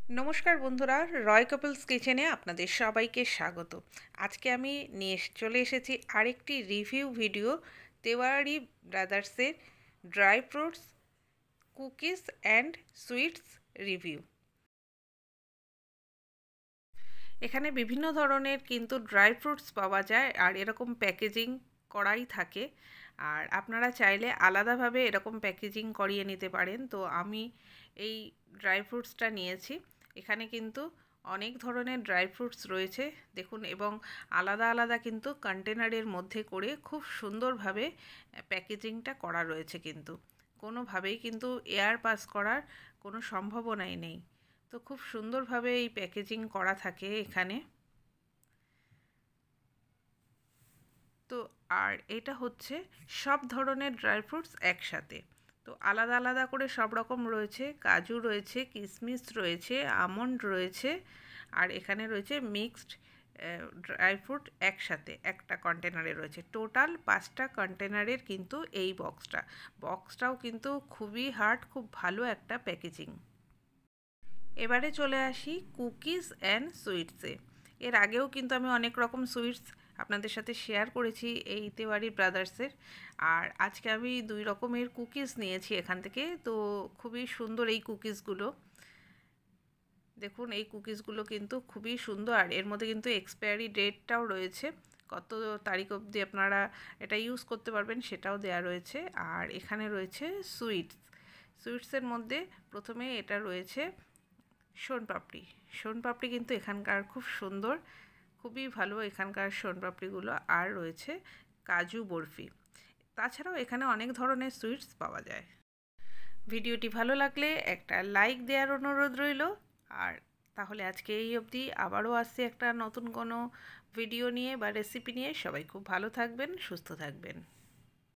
নমস্কার বন্ধুরা, রয় কাপলস কিচেনে আপনাদের সবাইকে স্বাগত। আজকে আমি চলে এসেছি আরেকটি রিভিউ ভিডিও, তেওয়ারি ব্রাদার্সের dry fruits cookies and sweets review. এখানে বিভিন্ন ধরনের কিন্তু ড্রাই ফ্রুটস পাওয়া যায় আর এরকম প্যাকেজিং করাই থাকে। আর আপনারা চাইলে আলাদাভাবে এরকম প্যাকেজিং করিয়ে নিতে পারেন। তো আমি এই ড্রাই ফ্রুটসটা নিয়েছি। এখানে কিন্তু অনেক ধরনের ড্রাই ফ্রুটস রয়েছে দেখুন, এবং আলাদা আলাদা কিন্তু কন্টেনারের মধ্যে করে খুব সুন্দরভাবে প্যাকেজিংটা করা রয়েছে। কিন্তু কোনোভাবেই কিন্তু এয়ার পাস করার কোনো সম্ভাবনাই নেই। তো খুব সুন্দরভাবে এই প্যাকেজিং করা থাকে এখানে। তো আর এটা হচ্ছে সব ধরনের ড্রাই ফ্রুটস একসাথে। তো আলাদা আলাদা করে সব রকম রয়েছে, কাজু রয়েছে, কিশমিশ রয়েছে, আমন্ড রয়েছে, আর এখানে রয়েছে মিক্সড ড্রাই ফ্রুট একসাথে একটা কন্টেনারে রয়েছে। টোটাল 5টা কন্টেনারের কিন্তু এই বক্সটাও কিন্তু খুবই হার্ড, খুব ভালো একটা প্যাকেজিং। এবারে চলে আসি কুকিজ অ্যান্ড সুইটসে। এর আগেও কিন্তু আমি অনেক রকম সুইটস আপনাদের সাথে শেয়ার করেছি এই তেওয়ারি ব্রাদার্সের। আর আজকে আমি 2 রকমের কুকিজ নিয়েছি এখান থেকে। তো খুবই সুন্দর এই কুকিজগুলো। দেখুন, এই কুকিজগুলো কিন্তু খুবই সুন্দর, আর এর মধ্যে কিন্তু এক্সপায়ারি ডেটটাও রয়েছে, কত তারিখ অবধি আপনারা এটা ইউজ করতে পারবেন সেটাও দেয়া রয়েছে। আর এখানে রয়েছে সুইটসের মধ্যে প্রথমে এটা রয়েছে সোনপাপড়ি। সোনপাপড়ি কিন্তু এখানকার খুব সুন্দর, খুবই ভালো এখানকার সোনপাপড়িগুলো। আর রয়েছে কাজু বরফি। তাছাড়াও এখানে অনেক ধরনের সুইটস পাওয়া যায়। ভিডিওটি ভালো লাগলে একটা লাইক দেওয়ার অনুরোধ রইল। আর তাহলে আজকে এই অবধি, আবারও আসছি একটা নতুন কোনো ভিডিও নিয়ে বা রেসিপি নিয়ে। সবাই খুব ভালো থাকবেন, সুস্থ থাকবেন।